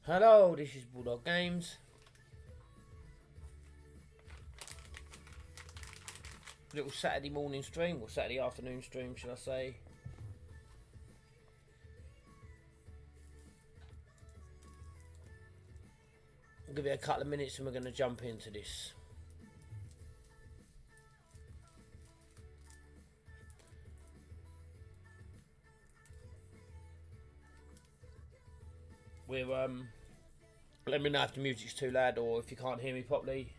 Hello, this is Bulldog Games. Little Saturday morning stream, or Saturday afternoon stream, should I say. I'll give it a couple of minutes and we're going to jump into this. We're, let me know if the music's too loud or if you can't hear me properly.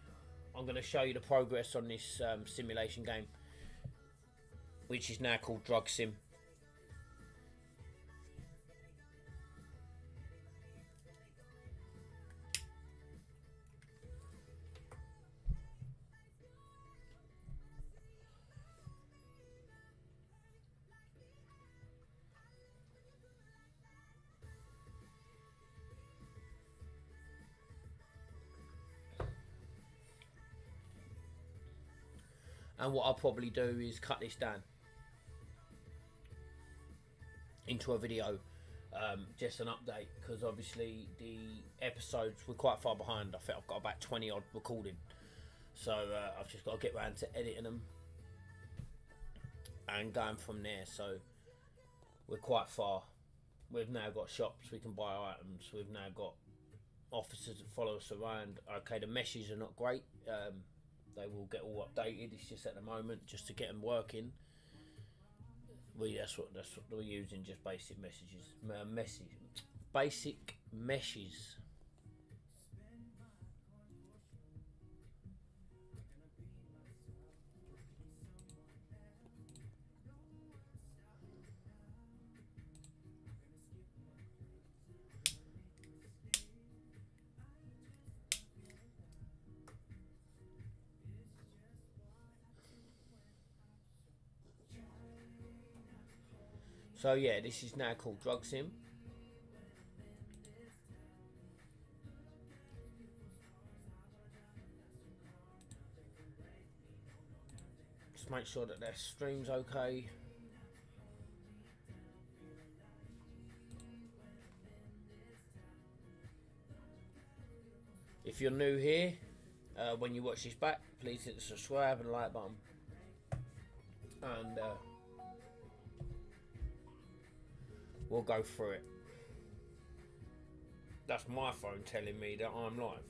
I'm going to show you the progress on this simulation game, which is now called Drug Sim. And what I'll probably do is cut this down into a video, just an update, because obviously the episodes were quite far behind. I think I've got about 20 odd recorded, so I've just got to get around to editing them and going from there. So we're quite far. We've now got shops we can buy items. We've now got officers that follow us around. Okay, the meshes are not great. They will get all updated. It's just at the moment just to get them working. That's what we're using. Just basic basic meshes. So yeah, this is now called Drug Sim. Just make sure that their stream's okay. If you're new here, when you watch this back, please hit the subscribe and like button. And we'll go through it. That's my phone telling me that I'm live.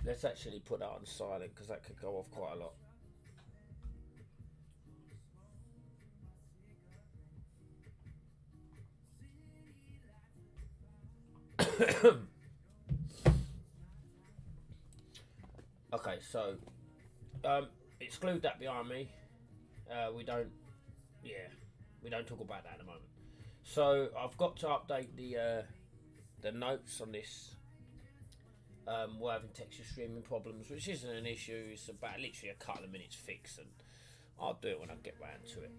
Let's actually put that on silent because that could go off quite a lot. Okay, so exclude that behind me. We don't talk about that at the moment. So I've got to update the notes on this. We're having texture streaming problems, which isn't an issue. It's about literally a couple of minutes fix, and I'll do it when I get round to it.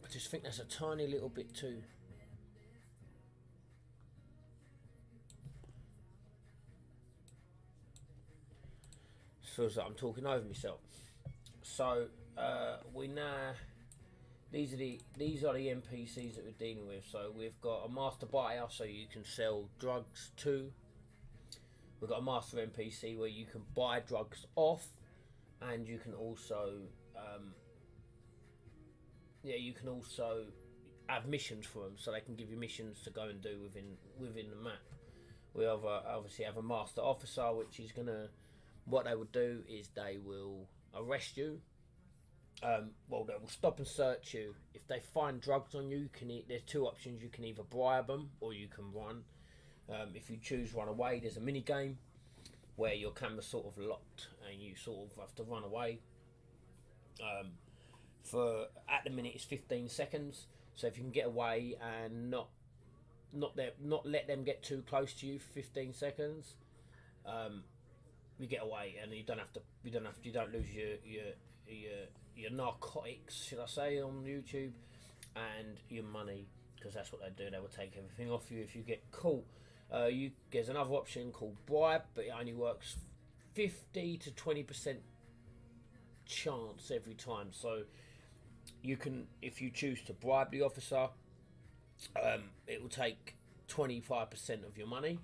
I just think that's a tiny little bit too. Feels like I'm talking over myself. So we now these are the NPCs that we're dealing with. So we've got a master buyer, so you can sell drugs to. We've got a master NPC where you can buy drugs off, and you can also have missions for them, so they can give you missions to go and do within the map. We obviously have a master officer, which is gonna. What they will do is they will arrest you. They will stop and search you. If they find drugs on you, there's two options. You can either bribe them or you can run. If you choose run away, there's a mini game where your camera's sort of locked and you sort of have to run away. At the minute it's 15 seconds. So if you can get away and not let them get too close to you for 15 seconds. You get away, and you don't lose your narcotics, should I say, on YouTube, and your money, because that's what they do. They will take everything off you if you get caught. There's another option called bribe, but it only works 50 to 20% chance every time. So You can, if you choose to bribe the officer, it will take 25% of your money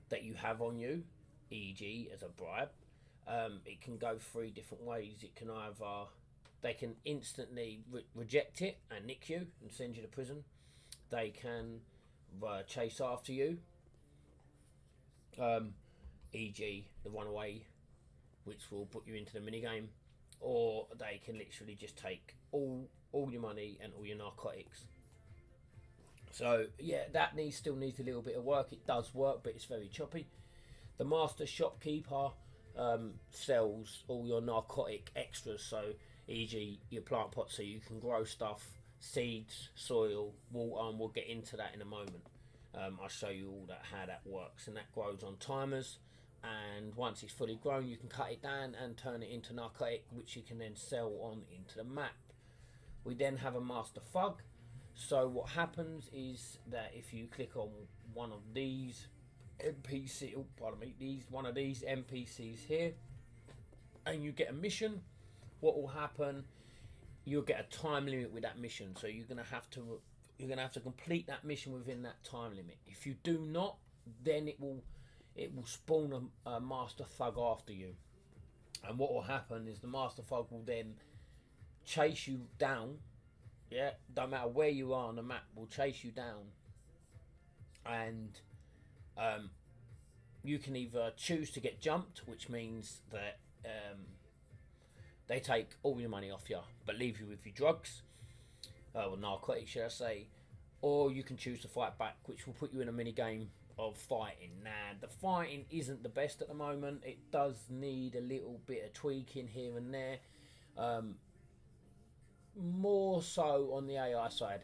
that you have on you, e.g. as a bribe. It can go three different ways. It can either, they can instantly reject it and nick you and send you to prison. They can chase after you, e.g. the runaway, which will put you into the minigame, or they can literally just take all your money and all your narcotics. So yeah, that still needs a little bit of work. It does work, but it's very choppy. The master shopkeeper sells all your narcotic extras, so e.g. your plant pot, so you can grow stuff, seeds, soil, water, and we'll get into that in a moment. I'll show you all that, how that works, and that grows on timers. And once it's fully grown, you can cut it down and turn it into narcotic, which you can then sell on into the map. We then have a master thug. So what happens is that if you click on one of these one of these NPCs here, and you get a mission, what will happen? You'll get a time limit with that mission. So you're gonna have to complete that mission within that time limit. If you do not, then it will spawn a master thug after you. And what will happen is the master thug will then chase you down. Yeah, don't matter where you are on the map, will chase you down. And you can either choose to get jumped, which means that they take all your money off you, but leave you with your drugs, or narcotics, should I say. Or you can choose to fight back, which will put you in a mini game of fighting. Now, the fighting isn't the best at the moment. It does need a little bit of tweaking here and there. More so on the AI side.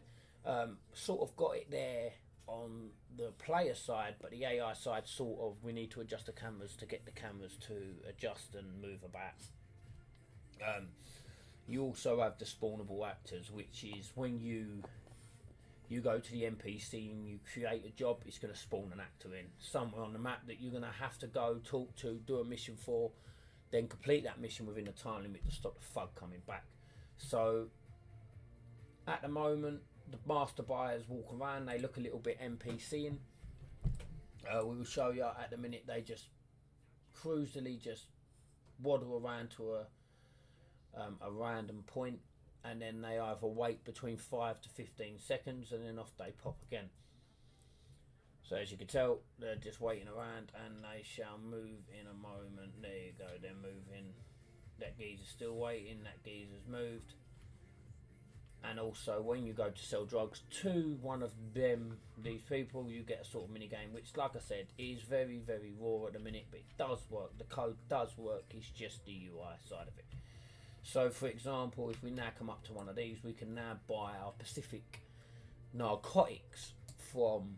Sort of got it there on the player side, but the AI side sort of, we need to adjust the cameras to get the cameras to adjust and move about. You also have the spawnable actors, which is when you go to the NPC and you create a job, it's going to spawn an actor in somewhere on the map that you're going to have to go talk to, do a mission for, then complete that mission within the time limit to stop the thug coming back. So at the moment, the master buyers walk around, they look a little bit NPCing. We will show you at the minute, they just cruisily just waddle around to a random point, and then they either wait between 5 to 15 seconds and then off they pop again. So as you can tell, they're just waiting around, and they shall move in a moment. There you go, they're moving. That geezer's still waiting, that geezer's moved. And also when you go to sell drugs to one of these people, you get a sort of mini game, which, like I said, is very, very raw at the minute, but it does work. The code does work, it's just the UI side of it. So for example, if we now come up to one of these, we can now buy our specific narcotics from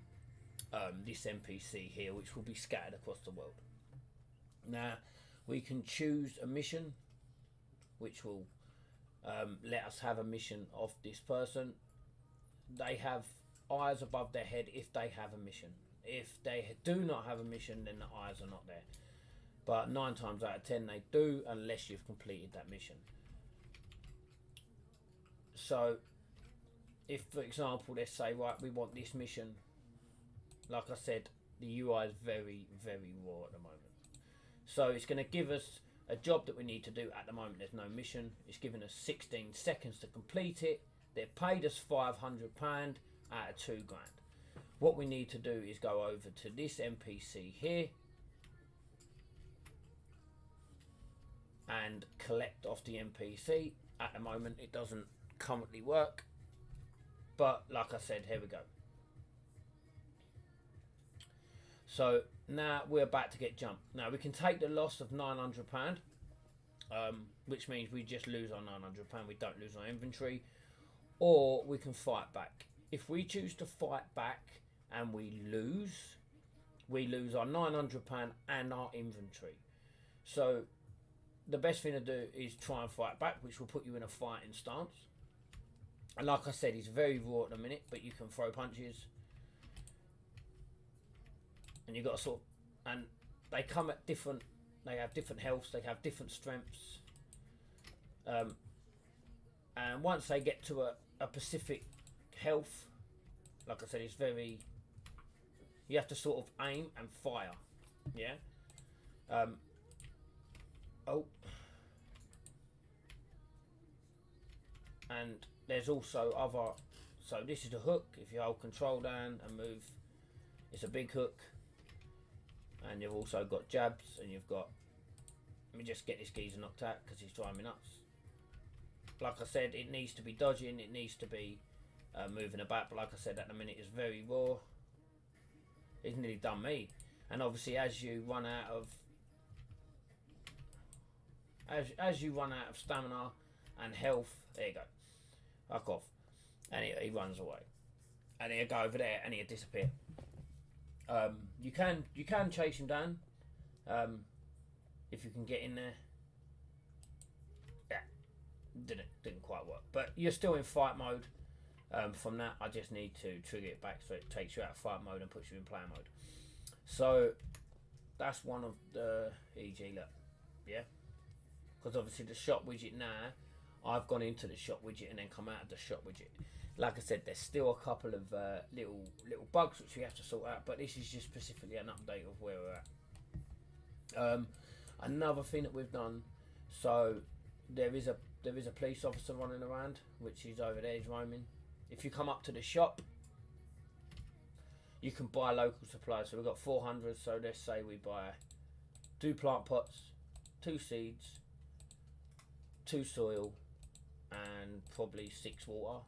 this NPC here, which will be scattered across the world. Now we can choose a mission, which will let us have a mission of this person. They have eyes above their head if they have a mission. If they do not have a mission, then the eyes are not there. But 9 times out of 10 they do, unless you've completed that mission. So if, for example, let's say, right, we want this mission, like I said, the UI is very, very raw at the moment. So it's going to give us a job that we need to do. At the moment there's no mission. It's given us 16 seconds to complete it. They've paid us £500 out of £2 grand. What we need to do is go over to this NPC here and collect off the NPC. At the moment it doesn't currently work, but like I said, here we go. So now we're about to get jumped. Now we can take the loss of £900, which means we just lose our £900, we don't lose our inventory, or we can fight back. If we choose to fight back and we lose our £900 and our inventory. So the best thing to do is try and fight back, which will put you in a fighting stance. And like I said, it's very raw at the minute, but you can throw punches. And you've got to sort of, and they come at different, they have different healths, they have different strengths. And once they get to a specific health, like I said, it's very, you have to sort of aim and fire, yeah. Oh, and there's also other, so this is the hook. If you hold control down and move, it's a big hook. And you've also got jabs, and you've got, let me just get this geezer knocked out because he's driving me nuts. Like I said, it needs to be dodging, it needs to be moving about, but like I said, at the minute it's very raw. It's nearly done me. And obviously as you run out of as you run out of stamina and health, there you go, fuck off, and he runs away, and he'll go over there and he'll disappear. You can chase him down if you can get in there. Yeah, didn't quite work, but you're still in fight mode. From that, I just need to trigger it back so it takes you out of fight mode and puts you in player mode. So that's one of the e.g. look, yeah, because obviously the shop widget now, I've gone into the shop widget and then come out of the shop widget. Like I said, there's still a couple of little bugs which we have to sort out, but this is just specifically an update of where we're at. Another thing that we've done, so there is a police officer running around, which is over there, he's roaming. If you come up to the shop, you can buy local supplies. So we've got 400, so let's say we buy 2 plant pots, 2 seeds, 2 soil, and probably 6 water.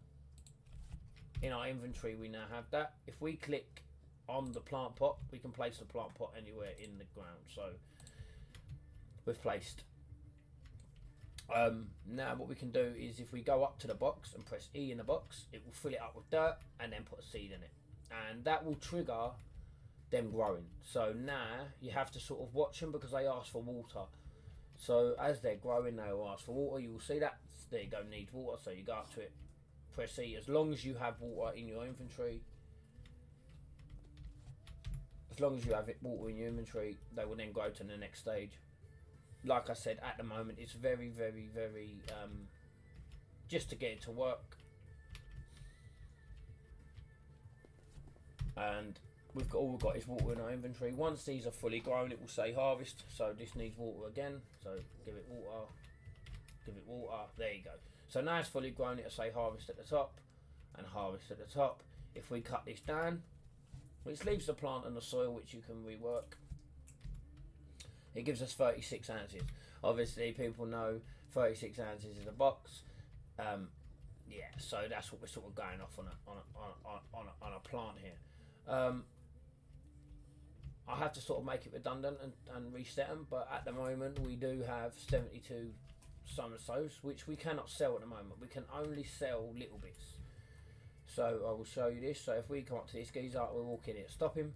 In our inventory we now have that. If we click on the plant pot, we can place the plant pot anywhere in the ground. So we've placed. Now what we can do is if we go up to the box and press E in the box, it will fill it up with dirt and then put a seed in it, and that will trigger them growing. So now you have to sort of watch them because they ask for water. So as they're growing, they will ask for water. You will see that there you go, needs water, so you go up to it, press E. As long as you have water in your inventory, they will then go to the next stage. Like I said, at the moment it's very just to get it to work, and all we've got is water in our inventory. Once these are fully grown, it will say harvest, so this needs water again, so give it water, there you go. So now it's fully grown, it'll say harvest at the top and harvest at the top. If we cut this down, which leaves the plant and the soil, which you can rework, it gives us 36 ounces. Obviously people know 36 ounces is a box. Yeah, so that's what we're sort of going off on a plant here. I have to sort of make it redundant and reset them, but at the moment we do have 72 summer sows, which we cannot sell at the moment. We can only sell little bits. So I will show you this. So if we come up to this geezer, we'll walk in here, stop him.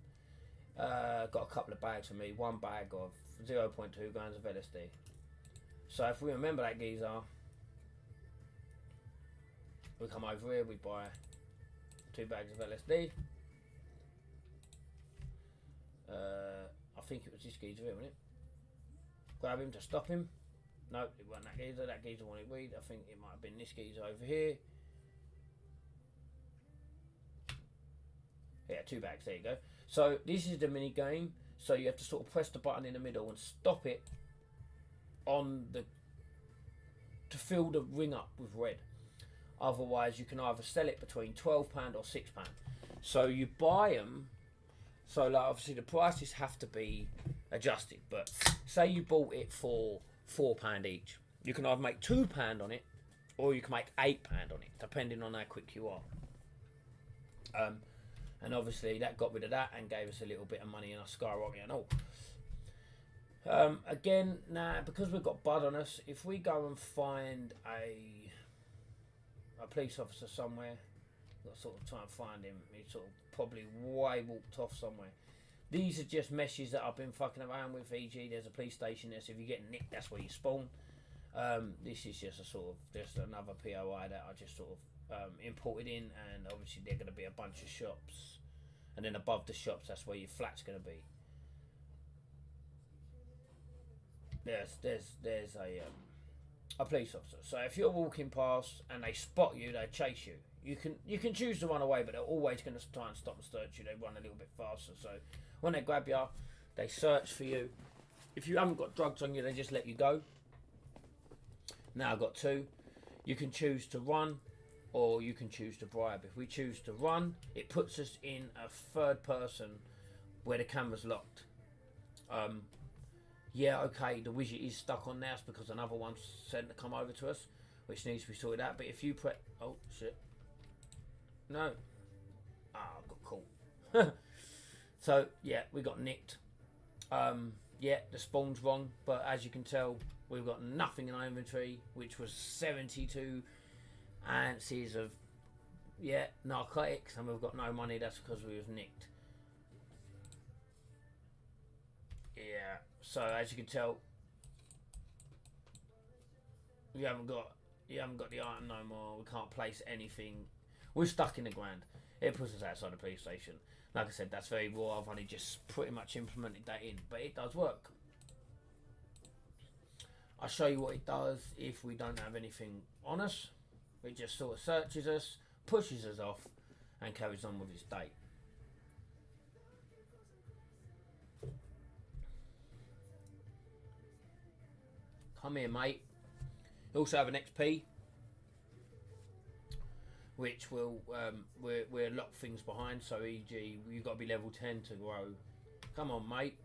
Got a couple of bags for me, 1 bag of 0.2 grams of LSD. So if we remember that geezer, we come over here, we buy 2 bags of LSD. I think it was this geezer here, wasn't it? Grab him to stop him. No, it wasn't that geezer. That geezer wanted weed. I think it might have been this geezer over here. Yeah, 2 bags, there you go. So this is the mini game. So you have to sort of press the button in the middle and stop it on the, to fill the ring up with red. Otherwise you can either sell it between £12 or £6. So you buy them, so like obviously the prices have to be adjusted, but say you bought it for £4 each, you can either make £2 on it or you can make £8 on it, depending on how quick you are. And obviously that got rid of that and gave us a little bit of money, and I skyrocketed and all. Again, now because we've got Bud on us, if we go and find a police officer somewhere, got to sort of try and find him. He's sort of probably way walked off somewhere. These are just meshes that I've been fucking around with. E.g., there's a police station there, so if you get nicked, that's where you spawn. This is just a sort of just another POI that I just sort of imported in, and obviously they're going to be a bunch of shops, and then above the shops that's where your flat's going to be. There's a A police officer. So if you're walking past and they spot you, they chase you. You can choose to run away, but they're always going to try and stop and search you. They run a little bit faster. So when they grab you, they search for you. If you haven't got drugs on you, they just let you go. Now I've got two. You can choose to run, or you can choose to bribe. If we choose to run, it puts us in a third person where the camera's locked. Yeah, okay, the widget is stuck on now because another one's sent to come over to us, which needs to be sorted out. But if you press... Oh, shit. No. Ah, I got caught. So, yeah, we got nicked. Yeah, the spawn's wrong, but as you can tell, we've got nothing in our inventory, which was 72 ounces of, yeah, narcotics, and we've got no money. That's because we was nicked. Yeah, so as you can tell, you haven't got the item no more. We can't place anything. We're stuck in the ground. It puts us outside the police station. Like I said, that's very raw. I've only just pretty much implemented that in, but it does work. I'll show you what it does if we don't have anything on us. It just sort of searches us, pushes us off, and carries on with its day. Come here, mate. You also have an XP, which will we'll lock things behind. So, e.g., you've got to be level 10 to grow. Come on, mate.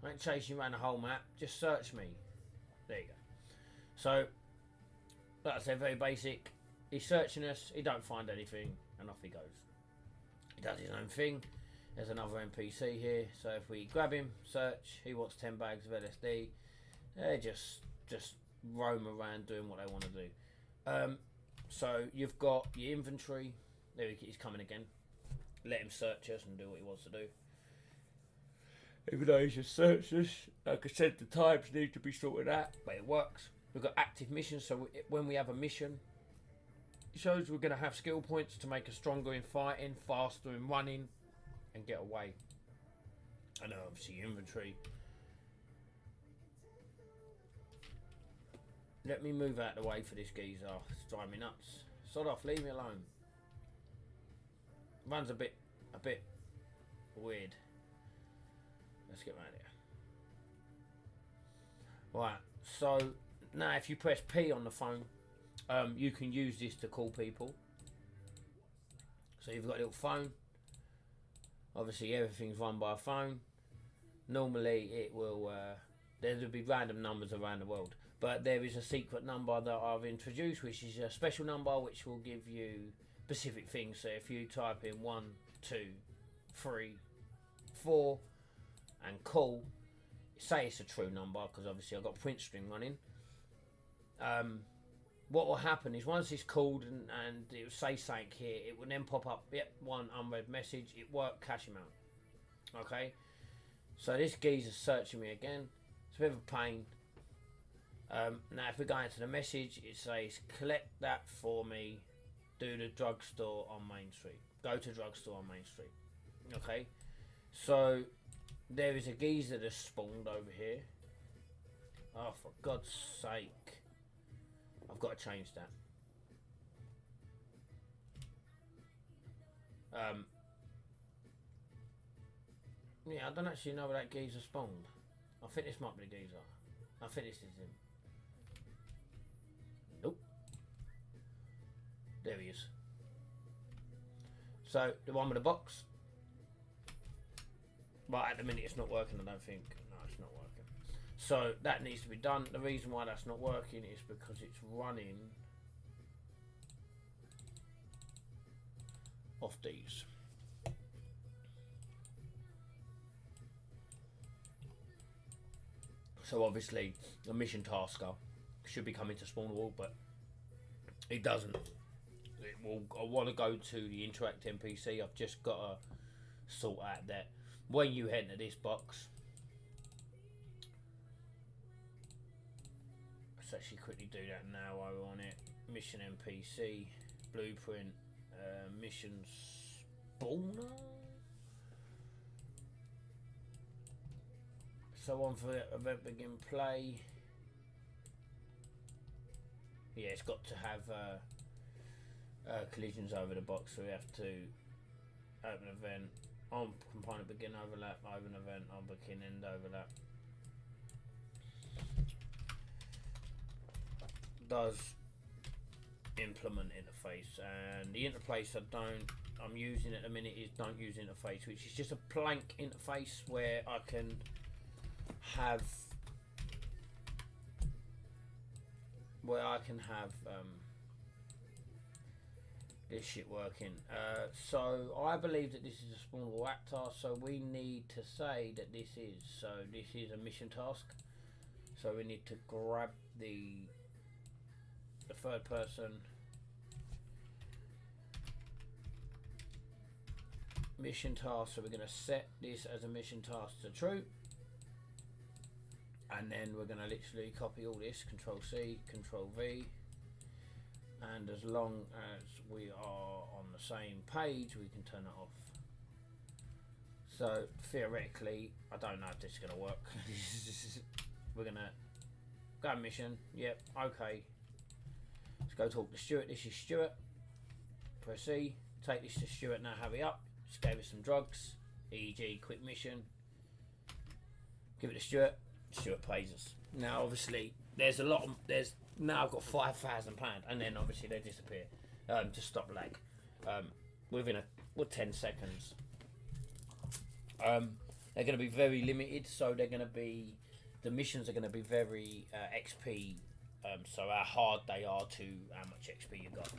I ain't chasing you around the whole map. Just search me. There you go. So, like I said, very basic. He's searching us. He don't find anything, and off he goes. He does his own thing. There's another NPC here. So if we grab him, search. He wants 10 bags of LSD. They just roam around doing what they want to do. So you've got your inventory. There he's coming again. Let him search us and do what he wants to do. Even though he's just searched us, like I said, the types need to be sorted out, but it works. We've got active missions, so when we have a mission, it shows we're going to have skill points to make us stronger in fighting, faster in running, and get away. And obviously inventory. Let me move out of the way for this geezer. It's driving me nuts. Sod off, leave me alone. Runs a bit weird. Let's get right here. Right, so now if you press P on the phone, you can use this to call people. So you've got a little phone. Obviously everything's run by a phone. Normally it will, there'll be random numbers around the world. But there is a secret number that I've introduced, which is a special number which will give you specific things. So if you type in 1, 2, 3, 4 and call, say it's a true number, because obviously I've got print string running. What will happen is once it's called and it will say something here, it will then pop up, yep, one unread message, it worked, cash him out. Okay, so this geezer's searching me again. It's a bit of a pain. Now if we go into the message, it says collect that for me, do the drugstore on Main Street, go to drugstore on Main Street. Okay, so there is a geezer that's spawned over here. Oh, for God's sake, I've got to change that. Yeah, I don't actually know where that geezer spawned. I think this might be the geezer. I think this is him. Nope. There he is. So, the one with the box. But at the minute it's not working, I don't think. No, it's not working. So, that needs to be done. The reason why that's not working is because it's running off these. So obviously a mission tasker should be coming to spawn wall, but it doesn't. It will. I want to go to the interact NPC. I've just got to sort out that when you enter this box. Let's actually quickly do that now while we're on it. Mission NPC, blueprint, mission spawner. So on for event begin play. yeah, it's got to have collisions over the box, so we have to open event on component begin overlap, open event on begin end overlap. Does implement interface, and the interface I'm using at the minute is don't use interface, which is just a blank interface where I can have this shit working. So I believe that this is a spawnable actor, so we need to say that this is a mission task. So we need to grab the third person mission task, so we're going to set this as a mission task to true, and then we're going to literally copy all this, Control C, Control V, and as long as we are on the same page we can turn it off. So theoretically, I don't know if this is going to work. We're going to go mission, yep, okay. Let's go talk to Stuart. This is Stuart. Press C. Take this to Stuart now. Hurry up. Just gave us some drugs. E.g. quick mission. Give it to Stuart. Stuart pays us. Now, obviously, there's a lot. Now I've got £5,000, and then obviously they disappear to stop lag within 10 seconds. They're going to be very limited, so they're going to be, the missions are going to be very XP. So how hard they are to how much XP you got.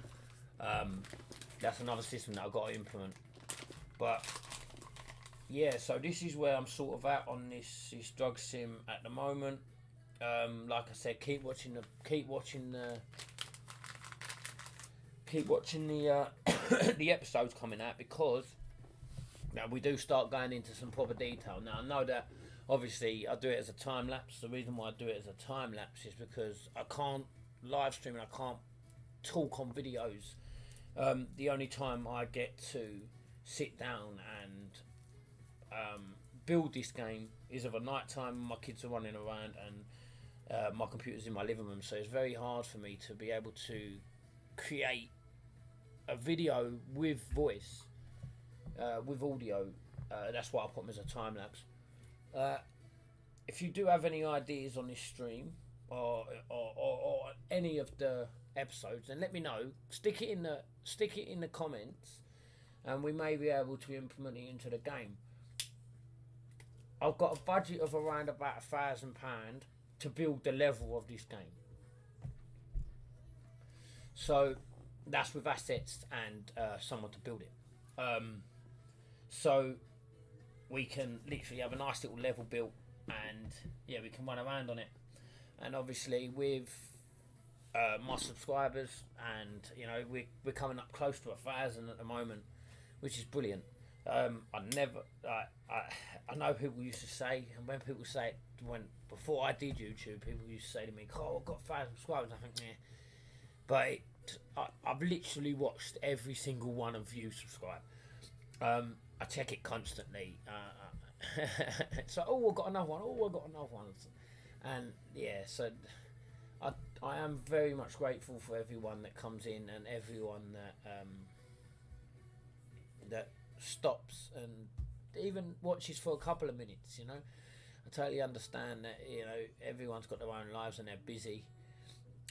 That's another system that I've got to implement. But yeah, so this is where I'm sort of at on this drug sim at the moment. Like I said, keep watching the the episodes coming out, because now we do start going into some proper detail. Now I know that obviously I do it as a time lapse. The reason why I do it as a time lapse is because I can't live stream and I can't talk on videos. The only time I get to sit down and build this game is of a night time. My kids are running around and my computer's in my living room, so it's very hard for me to be able to create a video with voice, with audio. That's why I put them as a time lapse. If you do have any ideas on this stream or any of the episodes, then let me know. Stick it in the comments, and we may be able to implement it into the game. I've got a budget of around about £1,000 to build the level of this game. So that's with assets and someone to build it. So we can literally have a nice little level built, and yeah, we can run around on it. And obviously with my subscribers, and you know, we're coming up close to 1,000 at the moment, which is brilliant. I know people used to say, and when people say it, before I did YouTube, people used to say to me, "Oh, I've got 1,000 subscribers." I think, yeah, but I've literally watched every single one of you subscribe. I check it constantly. So, I've got another one. I've got another one. And yeah, so I am very much grateful for everyone that comes in and everyone that stops and even watches for a couple of minutes. You know, I totally understand that, you know, everyone's got their own lives and they're busy.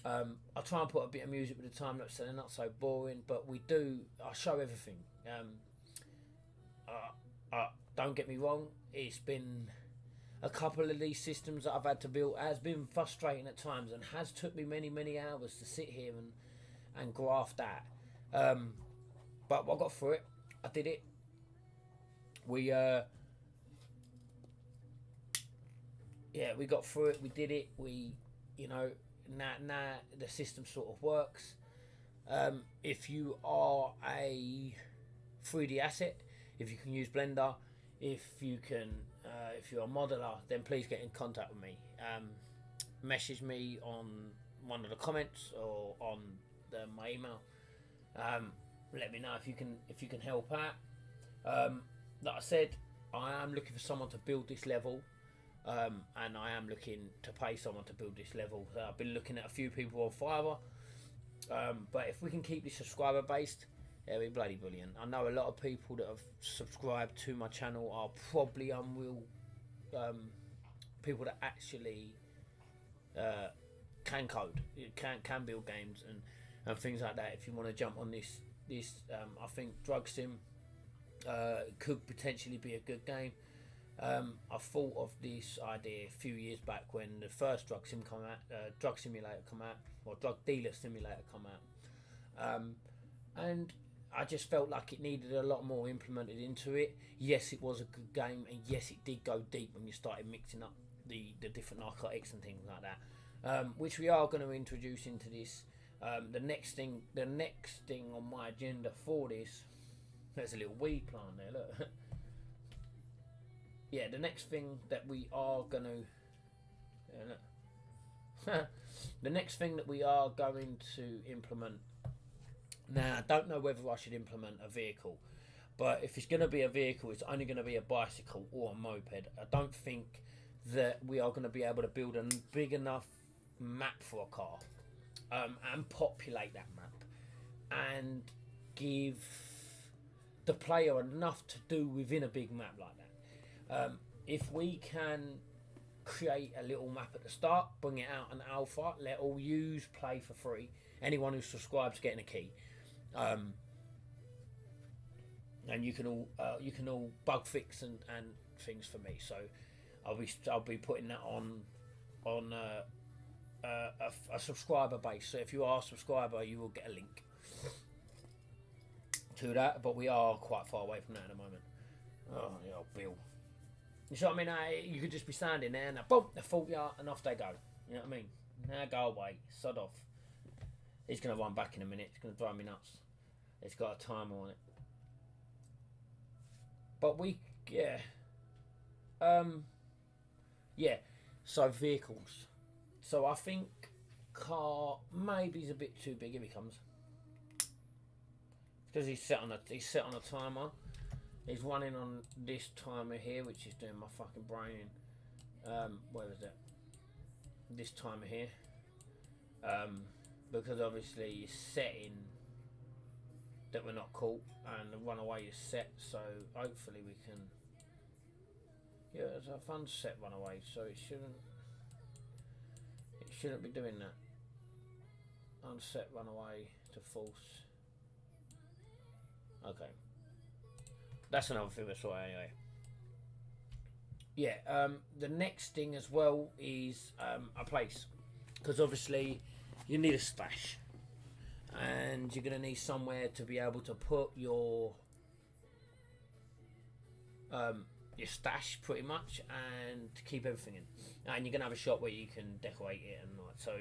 I try and put a bit of music with the time lapse so they're not so boring, but I show everything. Don't get me wrong, it's been a couple of these systems that I've had to build has been frustrating at times and has took me many hours to sit here and graft that. But I got through it. I did it. We got through it. We did it. Now the system sort of works. If you are a 3D asset, if you can use Blender, if you're a modeler, then please get in contact with me. Message me on one of the comments or on my email. Let me know if you can help out. Like I said, I am looking for someone to build this level, and I am looking to pay someone to build this level. I've been looking at a few people on Fiverr, But if we can keep this subscriber based, it'll be bloody brilliant. I know a lot of people that have subscribed to my channel are probably unreal people that actually can code, can build games and things like that. If you want to jump on this, I think Drug Sim could potentially be a good game. I thought of this idea a few years back when the first drug simulator come out, or drug dealer simulator come out, and I just felt like it needed a lot more implemented into it. Yes, it was a good game, and yes, it did go deep when you started mixing up the different narcotics and things like that, which we are going to introduce into this. The next thing on my agenda for this, there's a little weed plant there, look. Yeah, the next thing that we are going to the next thing that we are going to implement. Now, I don't know whether I should implement a vehicle, but if it's going to be a vehicle, it's only going to be a bicycle or a moped. I don't think that we are going to be able to build a big enough map for a car, and populate that map and give the player enough to do within a big map like that. If we can create a little map at the start, bring it out an alpha, let all use play for free. Anyone who subscribes getting a key, and you can all bug fix and things for me. So I'll be putting that on a subscriber base. So if you are a subscriber, you will get a link to that. But we are quite far away from that at the moment. Oh, yeah, Bill. You see what I mean? You could just be standing there and boom, they're 40 yard and off they go. You know what I mean? Now go away, sod off. He's going to run back in a minute. It's going to drive me nuts. It's got a timer on it. But yeah. So vehicles. So I think car maybe is a bit too big if he comes, because he's set on a timer. He's running on this timer here, which is doing my fucking brain in. Where is it? This timer here. Because obviously you're setting that we're not caught, and the runaway is set, so hopefully we can. Yeah, it's a fun set runaway, so it shouldn't be doing that. Unset runaway to false. Okay. That's another thing I saw anyway. Yeah, the next thing as well is a place, because obviously you need a stash, and you're going to need somewhere to be able to put your stash pretty much, and to keep everything in. And you're going to have a shop where you can decorate it and like, so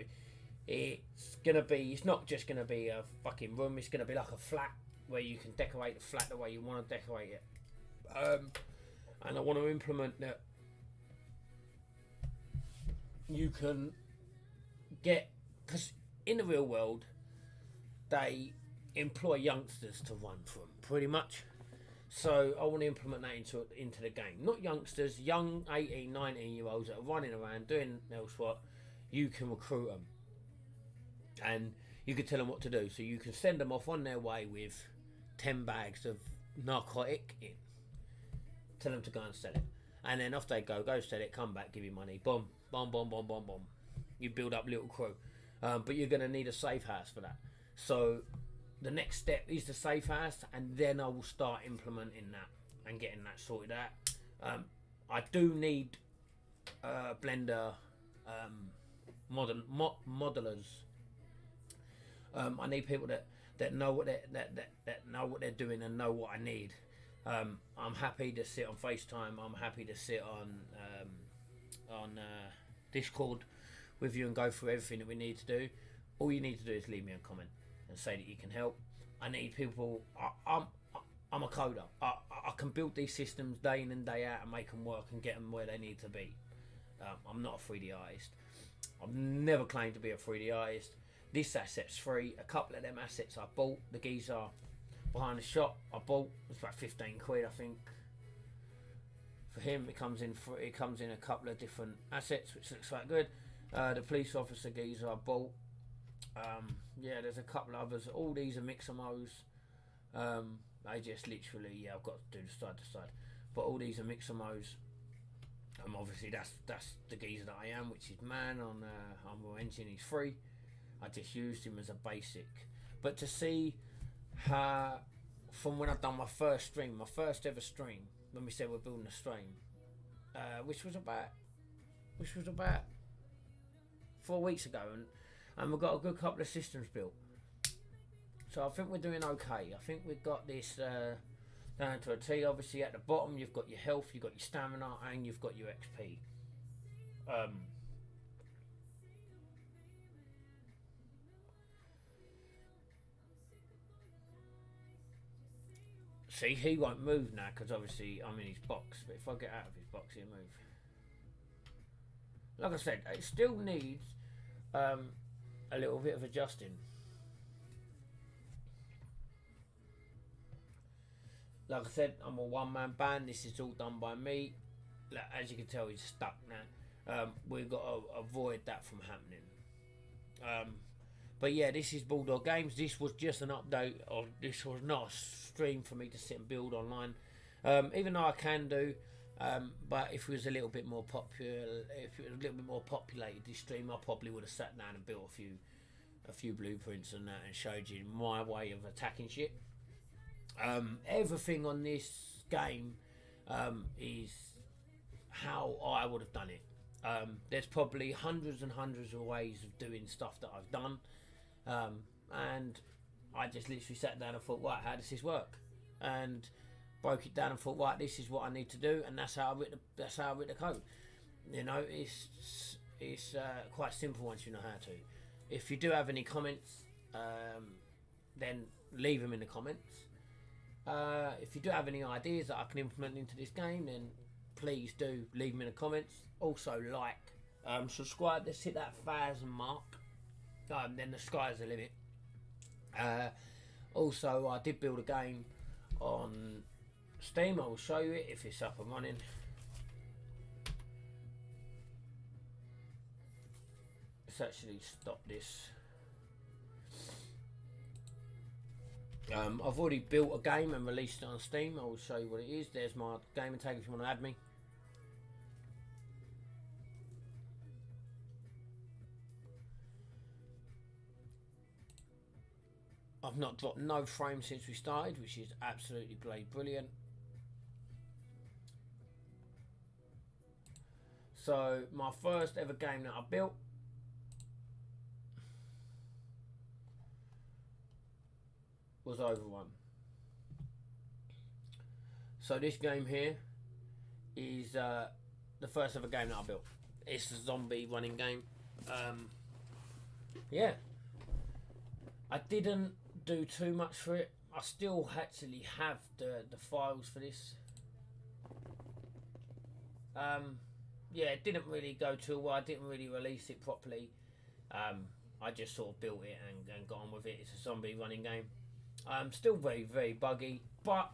it's not just going to be a fucking room, it's going to be like a flat where you can decorate the flat the way you want to decorate it. And I want to implement that you can get, because in the real world they employ youngsters to run for them pretty much, so I want to implement that into the game. Not youngsters, young 18, 19 year olds that are running around doing else what. You can recruit them and you can tell them what to do, so you can send them off on their way with 10 bags of narcotic in, tell them to go and sell it, and then off they go sell it, come back, give you money, boom, boom, boom, boom, boom, boom. You build up little crew, but you're going to need a safe house for that. So the next step is the safe house, and then I will start implementing that and getting that sorted out. I do need Blender modelers. I need people that know what that know what they're doing and know what I need. I'm happy to sit on FaceTime. I'm happy to sit on Discord with you and go through everything that we need to do. All you need to do is leave me a comment and say that you can help. I need people. I'm a coder. I can build these systems day in and day out and make them work and get them where they need to be. I'm not a 3D artist. I've never claimed to be a 3D artist. This asset's free. A couple of them assets I bought. The geezer behind the shop I bought. It's about 15 quid, I think. For him, it comes in a couple of different assets, which looks quite good. The police officer geezer I bought Yeah, there's a couple others. All these are Mixamos. They just literally, yeah, I've got to do the side to side. But all these are Mixamos. Obviously that's the geezer that I am, which is man on Unreal Engine. He's free. I just used him as a basic. But to see how, from when I've done my first stream, my first ever stream, when we said we're building a stream, which was about 4 weeks ago, and we've got a good couple of systems built. So I think we're doing okay. I think we've got this down to a T. Obviously at the bottom you've got your health, you've got your stamina, and you've got your XP. See, he won't move now because obviously I'm in his box, but if I get out of his box he'll move. Like I said, it still needs a little bit of adjusting. Like I said, I'm a one-man band. This is all done by me. Like, as you can tell, he's stuck now. We've got to avoid that from happening. But yeah, this is Bulldog Games. This was just an update, or this was not a stream for me to sit and build online. Even though I can do, but if it was a little bit more popular, if it was a little bit more populated, this stream, I probably would have sat down and built a few blueprints and that, and showed you my way of attacking shit. Everything on this game is how I would have done it. There's probably hundreds and hundreds of ways of doing stuff that I've done, and I just literally sat down and thought, right, how does this work? And broke it down and thought, right, this is what I need to do, and that's how I wrote the code. You know, it's quite simple once you know how to. If you do have any comments, then leave them in the comments. If you do have any ideas that I can implement into this game, then please do leave them in the comments. Also subscribe. Let's hit that 1,000 mark. Then the sky's the limit. Also, I did build a game on Steam. I will show you it if it's up and running. Let's actually stop this. I've already built a game and released it on Steam. I will show you what it is. There's my gaming tag if you want to add me. I've not dropped no frames since we started, which is absolutely brilliant. So my first ever game that I built was Overrun. So this game here is the first ever game that I built. It's a zombie running game. Yeah, I didn't do too much for it. I still actually have the files for this. Yeah, it didn't really go too well. I didn't really release it properly. I just sort of built it and got on with it. It's a zombie running game. Still very buggy, but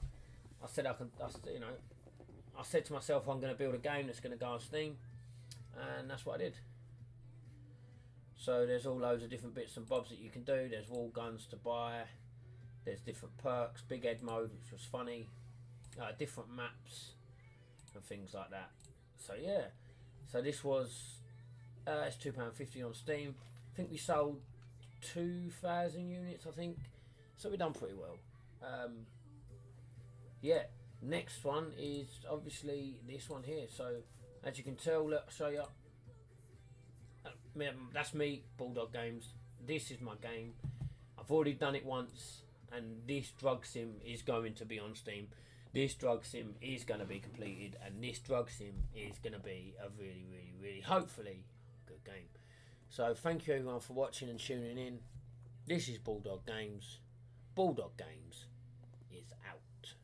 I said I said to myself I'm going to build a game that's going to go on Steam, and that's what I did. So there's all loads of different bits and bobs that you can do. There's wall guns to buy. There's different perks, big head mode, which was funny, different maps and things like that. So yeah, so this was it's £2.50 on Steam. I think we sold 2,000 units, I think. So we've done pretty well. Yeah, next one is obviously this one here. So as you can tell, look, I'll show you. That's me, Bulldog Games. This is my game. I've already done it once, and this drug sim is going to be on Steam. This drug sim is going to be completed, and this drug sim is going to be a really, hopefully, good game. So thank you everyone for watching and tuning in. This is Bulldog Games. Bulldog Games is out.